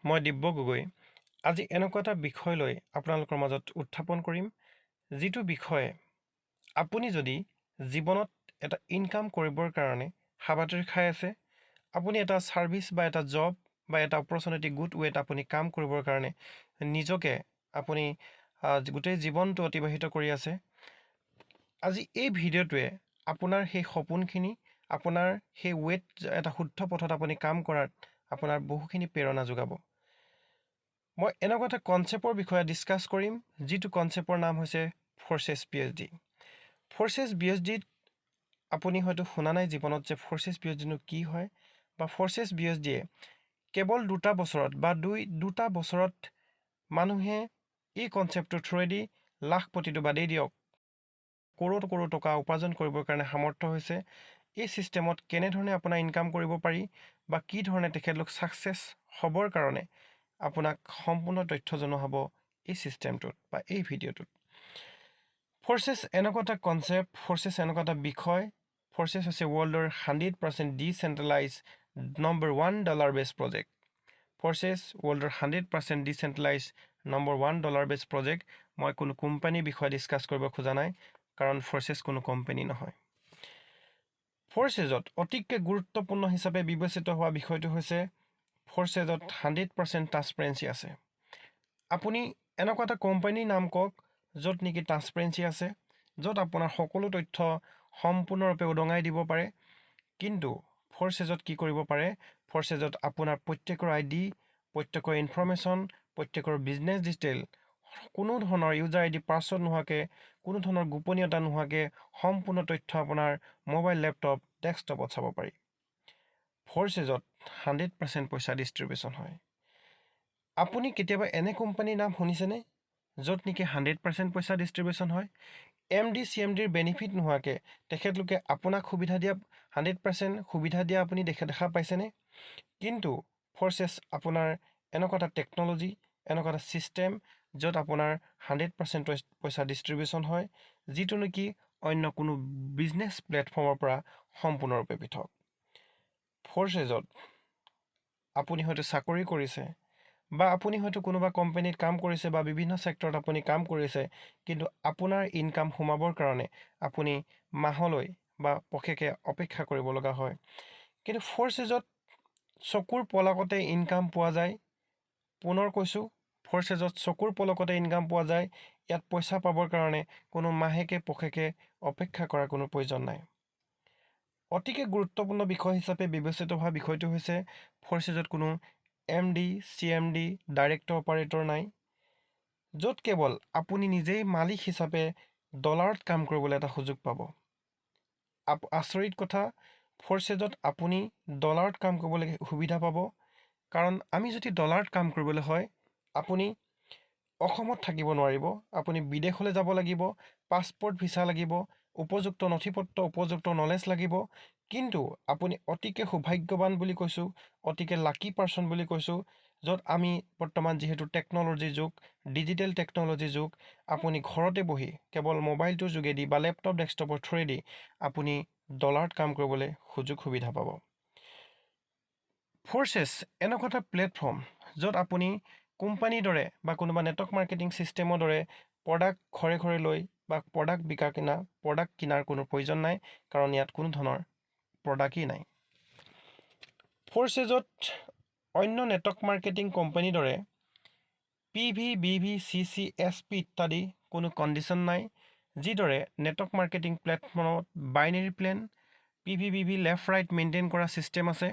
মই দিব্য গগৈ আজি এনেকুৱা এটা বিষয় লৈ আপোনালোকৰ মাজত উত্থাপন কৰিম যিটো বিষয়ে আপুনি যদি জীৱনত এটা ইনকাম কৰিবৰ কাৰণে হাবাথুৰি খাই আছে আপুনি এটা সাৰ্ভিস বা এটা জব বা এটা অপৰচুনিটি গুড ৱেত আপুনি কাম কৰিবৰ কাৰণে নিজকে আপুনি গোটেই জীৱনটো অতিবাহিত কৰি আছে আজি এই ভিডিঅ'টোৱে আপোনাৰ সেই সপোনখিনি আপোনাৰ সেই ৱেট এটা শুদ্ধ পথত আপুনি কাম কৰাত আপোনাৰ বহুখিনি প্ৰেৰণা যোগাব মই এনেকুৱা এটা কনসেপ্টৰ বিষয়ে ডিসকাস কৰিম যিটো কনসেপ্টৰ নাম হৈছে ফৰসেজ পিএইচডি ফৰসেজ পিএইচডি আপুনি হয়তো শুনা নাই জীৱনত যে ফৰসেজ পিএইচডি নো কি হয় বা ফৰসেজ পিএইচডি কেৱল দুটা বছৰত বা দুটা বছৰত মানুহে এই কনসেপ্টৰ থ্ৰুৱেদি লাখ কোটিটো বাদেই দিয়ক কৰোৰ টকা উপাৰ্জন কৰিবৰ কাৰণে সামৰ্থ্য হৈছে এই সিস্টেমত কেনে ধৰণে আপোনাৰ ইনকাম কৰিব পাৰি বা কি ধৰণে তেখেতলোক সাকসেস হবৰ কাৰণে আপোনাক সম্পূৰ্ণ তথ্য জনোৱা হ'ব এই সিস্টেমটোত বা এই ভিডিঅ'টোত ফৰসেজ এনেকুৱা এটা কনসেপ্ট ফৰসেজ এনেকুৱা এটা বিষয় ফৰসেজ হৈছে ৱৰ্ল্ডৰ 100% decentralize number 1 dollar base project Forsage ৱৰ্ল্ডৰ 100% decentralize number 1 dollar base project মই কোনো কোম্পানীৰ বিষয়ে ডিসকাস কৰিব খোজা নাই কাৰণ ফৰসেজ কোনো কোম্পানী নহয় ফৰসেজত অতিকৈ গুৰুত্বপূৰ্ণ হিচাপে বিবেচিত হোৱা বিষয়টো হৈছে ফৰসেজত 100% ট্ৰান্সপাৰেন্সি আছে আপুনি এনেকুৱা এটা কোম্পানীৰ নাম কওক য'ত নেকি ট্ৰান্সপাৰেন্সি আছে য'ত আপোনাৰ সকলো তথ্য সম্পূৰ্ণৰূপে উদঙাই দিব পাৰে কিন্তু ফৰসেজত কি কৰিব পাৰে ফৰসেজত আপোনাৰ প্ৰত্যেকৰ আইডি প্ৰত্যেকৰ ইনফৰমেশন প্ৰত্যেকৰ বিজনেস ডিটেইল কোনো ধৰণৰ ইউজাৰ আইডি পাছৱৰ্ড নোহোৱাকে কোনো ধৰণৰ গোপনীয়তা নোহোৱাকে সম্পূৰ্ণ তথ্য আপোনাৰ মোবাইল ল্যাপটপ ডেস্কটপত চাব পাৰি ফৰসেজত 100% পইচা ডিস্ট্ৰিবিউশন হয় আপুনি কেতিয়াবা এনে কোম্পানীৰ নাম শুনিছেনে য'ত নেকি 100% পইচা ডিস্ট্ৰিবিউশন হয় এমডি সিএমডিৰ বেনিফিট নোহোৱাকে তেখেতলোকে আপোনাক সুবিধা দিয়া 100% সুবিধা দিয়া আপুনি দেখা পাইছেনে কিন্তু ফৰসেজ আপোনাৰ এনেকুৱা এটা টেকনলজি এনেকুৱা এটা সিস্টেম য'ত আপোনাৰ 100% পইচা ডিস্ট্ৰিবিউশন হয় যিটো নেকি অন্য কোনো বিজনেস প্লেটফৰ্মৰ পৰা সম্পূৰ্ণৰূপে পৃথক ফৰসেজত আপুনি হয়তো চাকৰি কৰিছে বা আপুনি হয়তো কোনোবা কোম্পানীত কাম কৰিছে বা বিভিন্ন সেক্টৰত আপুনি কাম কৰিছে কিন্তু আপোনাৰ ইনকাম হুমাবৰ কাৰণে আপুনি মাহলৈ বা পক্ষেকে অপেক্ষা কৰিব লগা হয় কিন্তু ফৰসেজত চকুৰ পলকতে ইনকাম পোৱা যায় পুনৰ কৈছো ফৰসেজত চকুৰ পলকতে ইনকাম পোৱা যায় ইয়াত পইচা পাবৰ কাৰণে কোনো মাহেকে পক্ষেকে অপেক্ষা কৰাৰ কোনো প্ৰয়োজন নাই অতিকে গুৰুত্বপূৰ্ণ বিষয় হিচাপে বিবেচিত হোৱা বিষয়টো হৈছে ফৰসেজত কোনো এমডি সিএমডি ডাইৰেক্টৰ অপাৰেটৰ নাই য'ত কেৱল আপুনি নিজেই মালিক হিচাপে ডলাৰত কাম কৰিবলৈ এটা সুযোগ পাব আচৰিত কথা ফৰসেজত আপুনি ডলাৰত কাম কৰিবলৈ সুবিধা পাব কাৰণ আমি যদি ডলাৰত কাম কৰিবলৈ হয় আপুনি অসমত থাকিব নোৱাৰিব আপুনি বিদেশলৈ যাব লাগিব পাছপোৰ্ট ভিসা লাগিব উপযুক্ত নথিপত্ৰ উপযুক্ত নলেজ লাগিব কিন্তু আপুনি অতিকে সৌভাগ্যৱান বুলি কৈছো অতিকে লাকি পাৰ্সন বুলি কৈছো য'ত আমি বৰ্তমান যেহেতু টেকনলজি যুগ ডিজিটেল টেকনলজি যুগ আপুনি ঘৰতে বহি কেৱল মোবাইলটোৰ যোগেদি বা ল্যাপটপ ডেস্কটপৰ থ্ৰুৱেদি আপুনি ডলাৰত কাম কৰিবলৈ সুযোগ সুবিধা পাব ফৰসেজ এনেকুৱা এটা প্লেটফৰ্ম য'ত আপুনি কোম্পানীৰ দৰে বা কোনোবা নেটৱৰ্ক মাৰ্কেটিং সিস্টেমৰ দৰে প্ৰডাক্ট ঘৰে ঘৰে লৈ বা প্ৰডাক্ট কিনাৰ কোনো প্ৰয়োজন নাই কাৰণ ইয়াত কোনো ধৰণৰ প্ৰডাক্টই নাই ফৰসেজত অন্য নেটৱৰ্ক মাৰ্কেটিং কোম্পানীৰ দৰে পিভি বিভি সিসি এসপি ইত্যাদি কোনো কন্ডিশন নাই যিদৰে নেটৱৰ্ক মাৰ্কেটিং প্লেটফৰ্মত বাইনাৰী প্লেন পিভি বিভি লেফট ৰাইট মেইনটেইন কৰা সিস্টেম আছে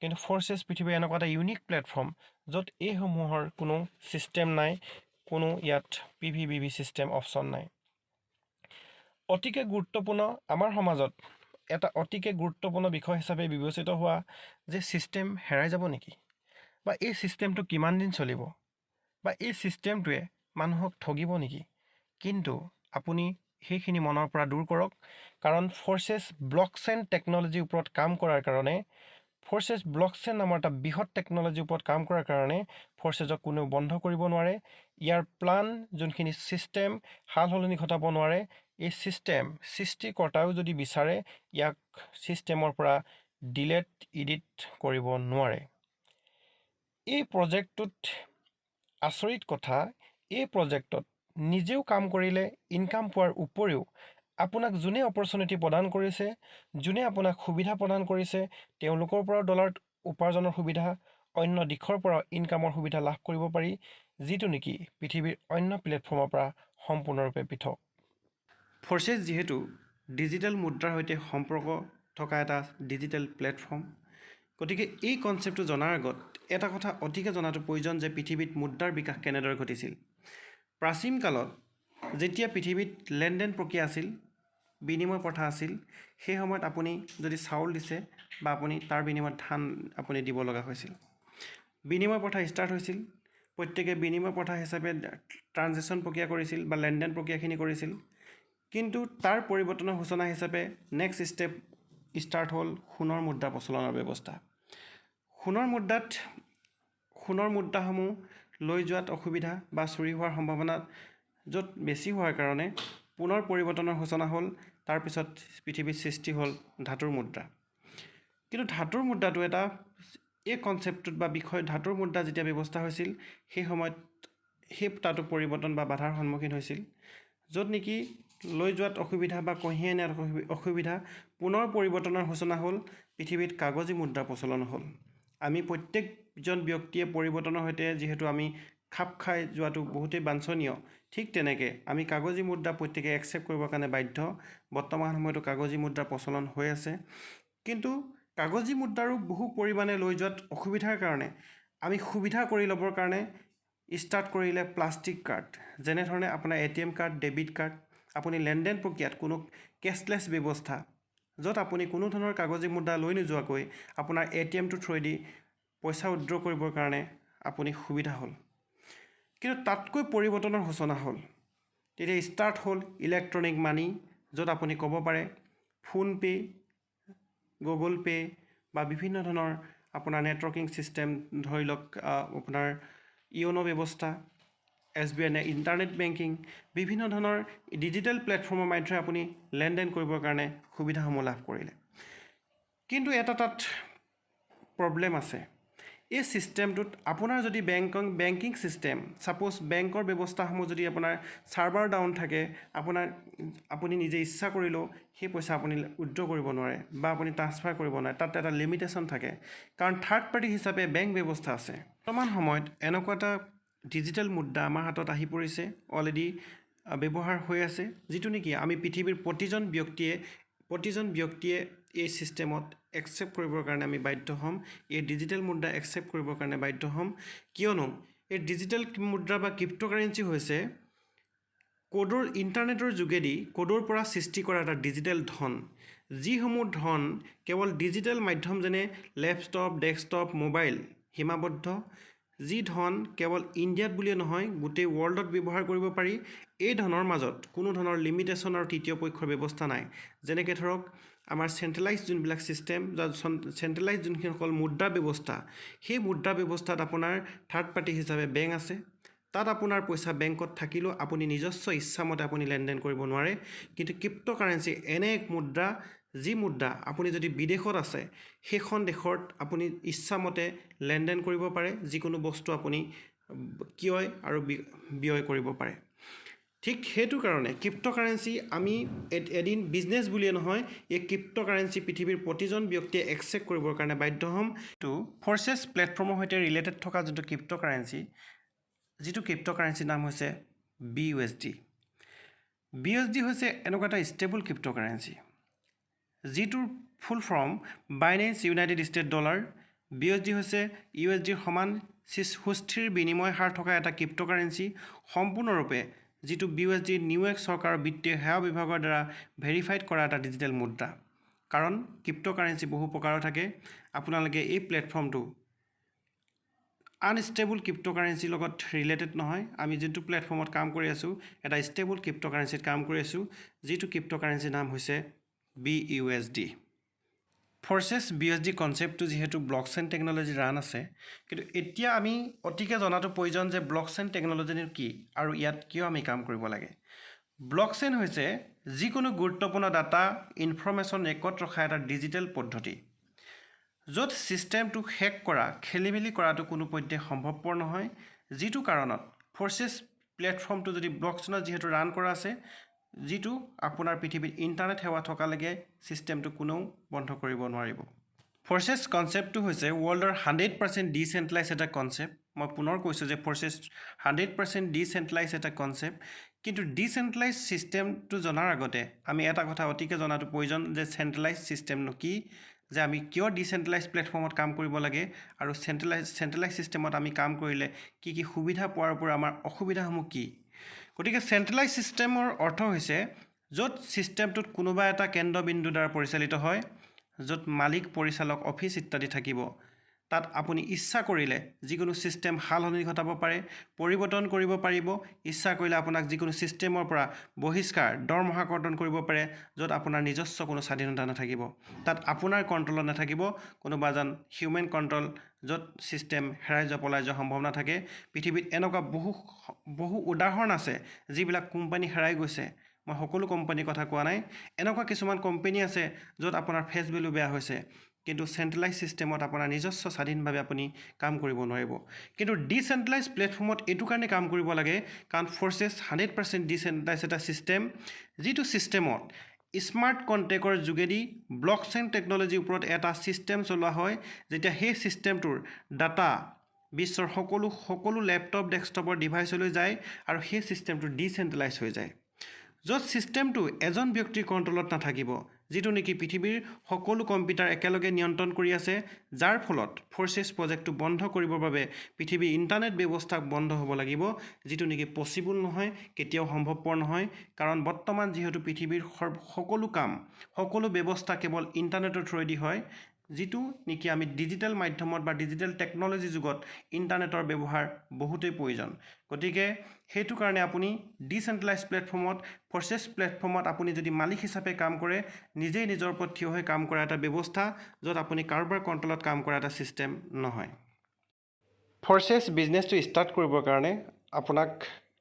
কিন্তু ফৰসেজ পৃথিৱীৰ এনেকুৱা এটা ইউনিক প্লেটফৰ্ম য'ত এই সমূহৰ কোনো সিস্টেম নাই কোনো ইয়াত পিভি বিভি সিস্টেম অপচন নাই অতিকে গুৰুত্বপূৰ্ণ আমাৰ সমাজত এটা অতিকে গুৰুত্বপূৰ্ণ বিষয় হিচাপে বিবেচিত হোৱা যে সিস্টেম হেৰাই যাব নেকি বা এই সিস্টেমটো কিমান দিন চলিব বা এই সিস্টেমটোৱে মানুহক ঠগিব নেকি কিন্তু আপুনি সেইখিনি মনৰ পৰা দূৰ কৰক কাৰণ ফৰসেজ ব্লকচেইন টেকনলজিৰ ওপৰত কাম কৰাৰ কাৰণে ফৰসেজ ব্লকচেইন নামৰ এটা বৃহৎ টেকনলজিৰ ওপৰত কাম কৰাৰ কাৰণে ফৰসেজক কোনো বন্ধ কৰিব নোৱাৰে ইয়াৰ প্লান যোনখিনি সিস্টেম হালহলনি ঘটাব নোৱাৰে এই সিস্টেম সৃষ্টিকৰ্তাও যদি বিচাৰে ইয়াক সিস্টেমৰ পৰা ডিলেট এডিট কৰিব নোৱাৰে এই প্ৰজেক্টটোত আচৰিত কথা, এই প্ৰজেক্টত নিজেও কাম কৰিলে ইনকাম পোৱাৰ উপৰিও আপোনাক যোনে অপৰচুনিটি প্ৰদান কৰিছে, যোনে আপোনাক সুবিধা প্ৰদান কৰিছে, তেওঁলোকৰ পৰাও ডলাৰ উপাৰ্জনৰ সুবিধা, অন্য দিশৰ পৰা ইনকামৰ সুবিধা লাভ কৰিব পাৰি, যিটো নেকি পৃথিৱীৰ অন্য প্লেটফৰ্মৰ পৰা সম্পূৰ্ণৰূপে পৃথক। ফৰ্চেজ যিহেতু ডিজিটেল মুদ্ৰাৰ সৈতে সম্পৰ্ক থকা এটা ডিজিটেল প্লেটফৰ্ম, গতিকে এই কনচেপ্টটো জনাৰ আগত এটা কথা অতিকে জনাটো প্ৰয়োজন যে পৃথিৱীত মুদ্ৰাৰ বিকাশ কেনেদৰে ঘটিছিল। প্ৰাচীন কালত যেতিয়া পৃথিৱীত লেনদেন প্ৰক্ৰিয়া আছিল, বিনিময় প্ৰথা আছিল, সেই সময়ত আপুনি যদি চাউল দিছে বা আপুনি তাৰ বিনিময়ত ধান আপুনি দিব লগা হৈছিল। বিনিময় প্ৰথা ষ্টাৰ্ট হৈছিল, প্ৰত্যেকে বিনিময় প্ৰথা হিচাপে ট্ৰানজেকশ্যন প্ৰক্ৰিয়া কৰিছিল বা লেনদেন প্ৰক্ৰিয়াখিনি কৰিছিল। কিন্তু তাৰ পৰিৱৰ্তনৰ সূচনা হিচাপে নেক্সট ষ্টেপ ষ্টাৰ্ট হ'ল সোণৰ মুদ্ৰা প্ৰচলনৰ ব্যৱস্থা। সোণৰ মুদ্ৰাসমূহ লৈ যোৱাত অসুবিধা বা চুৰি হোৱাৰ সম্ভাৱনা য'ত বেছি হোৱাৰ কাৰণে পুনৰ পৰিৱৰ্তনৰ সূচনা হ'ল। তাৰপিছত পৃথিৱীত সৃষ্টি হ'ল ধাতুৰ মুদ্ৰা। কিন্তু ধাতুৰ মুদ্ৰাটো এটা এই কনচেপ্টটোত বা বিষয় ধাতুৰ মুদ্ৰা যেতিয়া ব্যৱস্থা হৈছিল, সেই সময়ত তাতো পৰিৱৰ্তন বা বাধাৰ সন্মুখীন হৈছিল, য'ত নেকি লৈ যোৱাত অসুবিধা বা কঢ়িয়াই নিয়াত অসুবিধা। পুনৰ পৰিৱৰ্তনৰ সূচনা হ'ল, পৃথিৱীত কাগজী মুদ্ৰা প্ৰচলন হ'ল। আমি প্ৰত্যেকজন ব্যক্তিয়ে পৰিৱৰ্তনৰ সৈতে যিহেতু আমি খাপ খাই যোৱাটো বহুতেই বাঞ্ছনীয়, ঠিক তেনেকৈ আমি কাগজী মুদ্ৰা প্ৰত্যেকে একচেপ্ট কৰিবৰ কাৰণে বাধ্য। বৰ্তমান সময়তো কাগজী মুদ্ৰা প্ৰচলন হৈ আছে, কিন্তু কাগজী মুদ্ৰাৰো বহু পৰিমাণে লৈ যোৱাত অসুবিধাৰ কাৰণে আমি সুবিধা কৰি ল'বৰ কাৰণে ষ্টাৰ্ট কৰিলে প্লাষ্টিক কাৰ্ড, যেনেধৰণে আপোনাৰ ATM কাৰ্ড, ডেবিট কাৰ্ড। আপুনি লেনদেন প্ৰক্ৰিয়াত কোনো কেছলেছ ব্যৱস্থা, য'ত আপুনি কোনো ধৰণৰ কাগজী মুদ্ৰা লৈ নোযোৱাকৈ আপোনাৰ ATMটো থ্ৰুৱেদি পইচা উইথড্ৰ কৰিবৰ কাৰণে আপুনি সুবিধা হ'ল। কিন্তু তাতকৈ পৰিৱৰ্তনৰ সূচনা হ'ল, তেতিয়া ষ্টাৰ্ট হ'ল ইলেক্ট্ৰনিক মানি, য'ত আপুনি ক'ব পাৰে ফোনপে', গুগল পে' বা বিভিন্ন ধৰণৰ আপোনাৰ নেটৱৰ্কিং ছিষ্টেম, ধৰি লওক আপোনাৰ ইয়নো ব্যৱস্থা, SBI ইণ্টাৰনেট বেংকিং, বিভিন্ন ধৰণৰ ডিজিটেল প্লেটফৰ্মৰ মাধ্যমে আপুনি লেনদেন কৰিবৰ কাৰণে সুবিধাসমূহ লাভ কৰিলে। কিন্তু এটা তাত প্ৰব্লেম আছে। এই ছিষ্টেমটোত আপোনাৰ যদি বেংকিং ছিষ্টেম, ছাপ'জ বেংকৰ ব্যৱস্থাসমূহ যদি আপোনাৰ ছাৰ্ভাৰ ডাউন থাকে, আপুনি নিজে ইচ্ছা কৰিলেও সেই পইচা আপুনি উইথড্ৰ কৰিব নোৱাৰে বা আপুনি ট্ৰান্সফাৰ কৰিব নোৱাৰে, তাত এটা লিমিটেশ্যন থাকে, কাৰণ থাৰ্ড পাৰ্টি হিচাপে বেংক ব্যৱস্থা আছে। বৰ্তমান সময়ত এনেকুৱা এটা ডিজিটেল মুদ্ৰা আমাৰ হাতত আহি পৰিছে, অলৰেডি ব্যৱহাৰ হৈ আছে, যিটো নেকি আমি পৃথিৱীৰ প্ৰতিজন ব্যক্তিয়ে এই ছিষ্টেমত একচেপ্ট কৰিবৰ কাৰণে আমি বাধ্য হ'ম। এই ডিজিটেল মুদ্ৰা একচেপ্ট কৰিবৰ কাৰণে বাধ্য হ'ম, কিয়নো এই ডিজিটেল মুদ্ৰা বা ক্ৰিপ্ট'কাৰেঞ্চি হৈছে ইণ্টাৰনেটৰ যোগেদি কোডৰ পৰা সৃষ্টি কৰা এটা ডিজিটেল ধন, যিসমূহ ধন কেৱল ডিজিটেল মাধ্যম যেনে লেপটপ, ডেস্কটপ, মোবাইল সীমাবদ্ধ, যি ধন কেৱল ইণ্ডিয়াত বুলিয়ে নহয় গোটেই ৱৰ্ল্ডত ব্যৱহাৰ কৰিব পাৰি। এই ধনৰ মাজত কোনো ধৰণৰ লিমিটেশ্যন আৰু তৃতীয় পক্ষৰ ব্যৱস্থা নাই। যেনেকৈ ধৰক আমাৰ চেণ্ট্ৰেলাইজ যোনবিলাক ছিষ্টেম, চেণ্ট্ৰেলাইজ যোনসকল মুদ্ৰা ব্যৱস্থা, সেই মুদ্ৰা ব্যৱস্থাত আপোনাৰ থাৰ্ড পাৰ্টি হিচাপে বেংক আছে। তাত আপোনাৰ পইচা বেংকত থাকিলেও আপুনি নিজস্ব ইচ্ছামতে আপুনি লেনদেন কৰিব নোৱাৰে। কিন্তু ক্ৰিপ্ট'কাৰেঞ্চি এনে এক মুদ্ৰা, যি মুদ্ৰা আপুনি যদি বিদেশত আছে, সেইখন দেশত আপুনি ইচ্ছামতে লেনদেন কৰিব পাৰে, যিকোনো বস্তু আপুনি ক্ৰয় আৰু ব্যয় কৰিব পাৰে। ঠিক সেইটো কাৰণে ক্ৰিপ্ট'কাৰেঞ্চি আমি এদিন বিজনেছ বুলিয়ে নহয়, এই ক্ৰিপ্ট'কাৰেঞ্চি পৃথিৱীৰ প্ৰতিজন ব্যক্তিয়ে একচেপ্ট কৰিবৰ কাৰণে বাধ্য হ'ম। তো ফৰ্চেছ প্লেটফৰ্মৰ সৈতে ৰিলেটেড থকা যিটো ক্ৰিপ্ট'কাৰেঞ্চিৰ নাম হৈছে BUSD। BUSD হৈছে এনেকুৱা এটা ষ্টেবল ক্ৰিপ্ট'কাৰেঞ্চি, যিটোৰ full form Binance United State dollar. BUSD হৈছে USDৰ সমান সুস্থিৰ বিনিময় হাৰ থকা এটা ক্ৰিপ্ট'কাৰেঞ্চি, সম্পূৰ্ণৰূপে যিটো BUSD নিউয়ৰ্ক চৰকাৰৰ বিত্তীয় সেৱা বিভাগৰ দ্বাৰা ভেৰিফাইড কৰা এটা ডিজিটেল মুদ্ৰা। কাৰণ ক্ৰিপ্ট'কাৰেঞ্চি বহু প্ৰকাৰৰ থাকে, আপোনালোকে এই প্লেটফৰ্মটো আনষ্টেবল ক্ৰিপ্ট'কাৰেঞ্চিৰ লগত ৰিলেটেড নহয়। আমি যোনটো প্লেটফৰ্মত কাম কৰি আছোঁ, এটা ষ্টেবল ক্ৰিপ্ট'কাৰেঞ্চিত কাম কৰি আছোঁ, যিটো ক্ৰিপ্ট'কাৰেঞ্চিৰ নাম হৈছে BUSD। ফৰ্চেছ BUSD কনচেপ্টটো যিহেতু ব্লকচেইন টেকন'লজি ৰান আছে, কিন্তু এতিয়া আমি অতিকে জনাটো প্ৰয়োজন যে ব্লকচেইন টেকন'লজিটো কি আৰু ইয়াত কিয় আমি কাম কৰিব লাগে। ব্লকচেইন হৈছে যিকোনো গুৰুত্বপূৰ্ণ ডাটা, ইনফৰ্মেশ্যন ৰেকৰ্ড ৰখা এটা ডিজিটেল পদ্ধতি, য'ত ছিষ্টেমটো হেক কৰা খেলিমেলি কৰাটো কোনোপধ্যে সম্ভৱপৰ নহয়, যিটো কাৰণত ফৰ্চেছ প্লেটফৰ্মটো যদি ব্লকচেইনত যিহেতু ৰান কৰা আছে, যিটো আপোনাৰ পৃথিৱীত ইণ্টাৰনেট সেৱা থকালৈকে ছিষ্টেমটো কোনেও বন্ধ কৰিব নোৱাৰিব। ফৰ্চেছ কনচেপ্টটো হৈছে ৱৰ্ল্ডৰ 100% ডিচেণ্ট্ৰেলাইজ এটা কনচেপ্ট। মই পুনৰ কৈছোঁ যে ফৰ্চেছ 100% ডিচেণ্ট্ৰেলাইজ এটা কনচেপ্ট। কিন্তু ডিচেণ্ট্ৰেলাইজ ছিষ্টেমটো জনাৰ আগতে আমি এটা কথা অতিকে জনাটো প্ৰয়োজন যে চেণ্ট্ৰেলাইজ ছিষ্টেমনো কি, যে আমি কিয় ডিচেণ্ট্ৰেলাইজ প্লেটফৰ্মত কাম কৰিব লাগে, আৰু চেণ্ট্ৰেলাইজ ছিষ্টেমত আমি কাম কৰিলে কি কি সুবিধা পোৱাৰ পৰা আমাৰ অসুবিধাসমূহ কি। গতিকে চেণ্ট্ৰেলাইজ ছিষ্টেমৰ অৰ্থ হৈছে য'ত ছিষ্টেমটোত কোনোবা এটা কেন্দ্ৰবিন্দুৰ দ্বাৰা পৰিচালিত হয়, য'ত মালিক পৰিচালক অফিচ ইত্যাদি থাকিব। তাত আপুনি ইচ্ছা কৰিলে যিকোনো ছিষ্টেম সালসলনি ঘটাব পাৰে, পৰিৱৰ্তন কৰিব পাৰিব। ইচ্ছা কৰিলে আপোনাক যিকোনো ছিষ্টেমৰ পৰা বহিষ্কাৰ দৰমহা কৰ্তন কৰিব পাৰে, য'ত আপোনাৰ নিজস্ব কোনো স্বাধীনতা নাথাকিব। তাত আপোনাৰ কণ্ট্ৰলত নাথাকিব কোনোবা এজন হিউমেন কণ্ট্ৰল, য'ত ছিষ্টেম হেৰাই যোৱা পলাই যোৱাৰ সম্ভাৱনা থাকে। পৃথিৱীত এনেকুৱা বহু উদাহৰণ আছে যিবিলাক কোম্পানী হেৰাই গৈছে। মই সকলো কোম্পানীৰ কথা কোৱা নাই, এনেকুৱা কিছুমান কোম্পানী আছে য'ত আপোনাৰ ফেচ ভেলু বেয়া হৈছে, কিন্তু চেণ্ট্ৰেলাইজ ছিষ্টেমত আপোনাৰ নিজস্ব স্বাধীনভাৱে আপুনি কাম কৰিব নোৱাৰিব। কিন্তু ডিচেণ্ট্ৰেলাইজ প্লেটফৰ্মত এইটো কাৰণে কাম কৰিব লাগে কাৰণ ফৰ্চেছ 100% ডিচেণ্ট্ৰেলাইজ এটা ছিষ্টেম, যিটো ছিষ্টেমত স্মাৰ্ট কণ্ট্ৰেক্টৰ যোগেদি ব্লকচেইন টেকন'লজিৰ ওপৰত এটা ছিষ্টেম চলোৱা হয়। যেতিয়া সেই ছিষ্টেমটোৰ ডাটা বিশ্বৰ সকলো লেপটপ ডেস্কটপৰ ডিভাইচলৈ যায় আৰু সেই ছিষ্টেমটো ডিচেণ্ট্ৰেলাইজ হৈ যায়, য'ত ছিষ্টেমটো এজন ব্যক্তিৰ কণ্ট্ৰলত নাথাকিব, যিটো নেকি পৃথিৱীৰ সকলো কম্পিউটাৰ একেলগে নিয়ন্ত্ৰণ কৰি আছে, যাৰ ফলত ফৰ্চেছ প্ৰজেক্টটো বন্ধ কৰিবৰ বাবে পৃথিৱীৰ ইণ্টাৰনেট ব্যৱস্থা বন্ধ হ'ব লাগিব, যিটো নেকি পচিবল নহয়, কেতিয়াও সম্ভৱপৰ নহয়। কাৰণ বৰ্তমান যিহেতু পৃথিৱীৰ সকলো কাম, সকলো ব্যৱস্থা কেৱল ইণ্টাৰনেটৰ থ্ৰুৱেদি হয়, যিটো নেকি আমি ডিজিটেল মাধ্যমত বা ডিজিটেল টেকন'লজি যুগত ইণ্টাৰনেটৰ ব্যৱহাৰ বহুতেই প্ৰয়োজন। গতিকে সেইটো কাৰণে আপুনি ডিচেণ্ট্ৰেলাইজ প্লেটফৰ্মত, ফৰ্চেছ প্লেটফৰ্মত আপুনি যদি মালিক হিচাপে কাম কৰে, নিজেই নিজৰ ওপৰত থিয় হৈ কাম কৰা এটা ব্যৱস্থা, য'ত আপুনি কাৰোবাৰ কণ্ট্ৰলত কাম কৰা এটা ছিষ্টেম নহয়। ফৰ্চেছ বিজনেছটো ষ্টাৰ্ট কৰিবৰ কাৰণে আপোনাক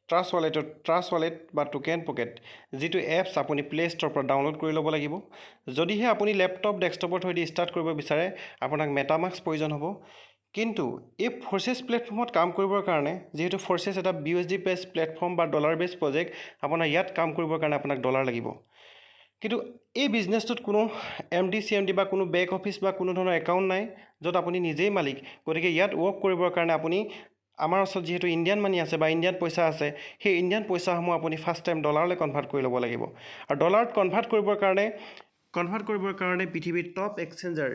ট্ৰাষ্ট ৱালেট বা টোকেন পকেট যিটো এপছ আপুনি প্লে' ষ্ট'ৰৰ পৰা ডাউনলোড কৰি ল'ব লাগিব। যদিহে আপুনি লেপটপ ডেস্কটপৰ থ্ৰুৱেদি ষ্টাৰ্ট কৰিব বিচাৰে, আপোনাক মেটামাস্ক প্ৰয়োজন হ'ব। কিন্তু এই ফৰ্চেছ প্লেটফৰ্মত কাম কৰিবৰ কাৰণে, যিহেতু ফৰ্চেছ এটা USD বেছ প্লেটফৰ্ম বা ডলাৰ বেছ প্ৰজেক্ট, আপোনাৰ ইয়াত কাম কৰিবৰ কাৰণে আপোনাক ডলাৰ লাগিব। কিন্তু এই বিজনেছটোত কোনো MD CMD বা কোনো বেক অফিচ বা কোনো ধৰণৰ একাউণ্ট নাই, য'ত আপুনি নিজেই মালিক। গতিকে ইয়াত ৱৰ্ক কৰিবৰ কাৰণে আপুনি আমাৰ ওচৰত যিহেতু ইণ্ডিয়ান মানি আছে বা ইণ্ডিয়ান পইচা আছে, সেই ইণ্ডিয়ান পইচাসমূহ আপুনি ফাৰ্ষ্ট টাইম ডলাৰলৈ কনভাৰ্ট কৰি ল'ব লাগিব। আৰু ডলাৰত কনভাৰ্ট কৰিবৰ কাৰণে পৃথিৱীৰ টপ এক্সচেঞ্জাৰ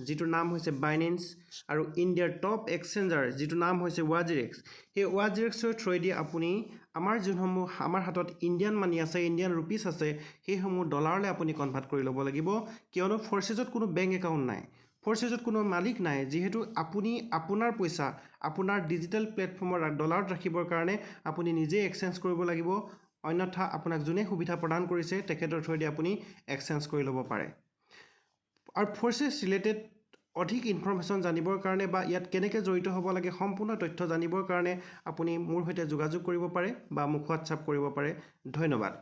যিটোৰ নাম হৈছে বাইনেন্স, আৰু ইণ্ডিয়াৰ টপ এক্সচেঞ্জাৰ যিটোৰ নাম হৈছে ৱাজিৰেক্স, সেই ৱাজিৰেক্সৰ থ্ৰুৱেদি আপুনি আমাৰ হাতত ইণ্ডিয়ান মানি আছে, ইণ্ডিয়ান ৰুপিজ আছে, সেইসমূহ ডলাৰলৈ আপুনি কনভাৰ্ট কৰি ল'ব লাগিব। কিয়নো ফৰ্চেছত কোনো বেংক একাউণ্ট নাই, ফৰ্চেছত কোনো মালিক নাই। যিহেতু আপুনি আপোনাৰ পইচা আপোনাৰ ডিজিটেল প্লেটফৰ্মৰ ডলাৰত ৰাখিবৰ কাৰণে আপুনি নিজেই এক্সচেঞ্জ কৰিব লাগিব, অন্যথা আপোনাক যোনে সুবিধা প্ৰদান কৰিছে তেখেতৰ থ্ৰুৱেদি আপুনি এক্সচেঞ্জ কৰি ল'ব পাৰে। আৰু ফৰ্চেছ ৰিলেটেড অধিক ইনফৰ্মেশ্যন জানিবৰ কাৰণে বা ইয়াত কেনেকৈ জড়িত হ'ব লাগে সম্পূৰ্ণ তথ্য জানিবৰ কাৰণে আপুনি মোৰ সৈতে যোগাযোগ কৰিব পাৰে বা মোক হোৱাটছআপ কৰিব পাৰে। ধন্যবাদ।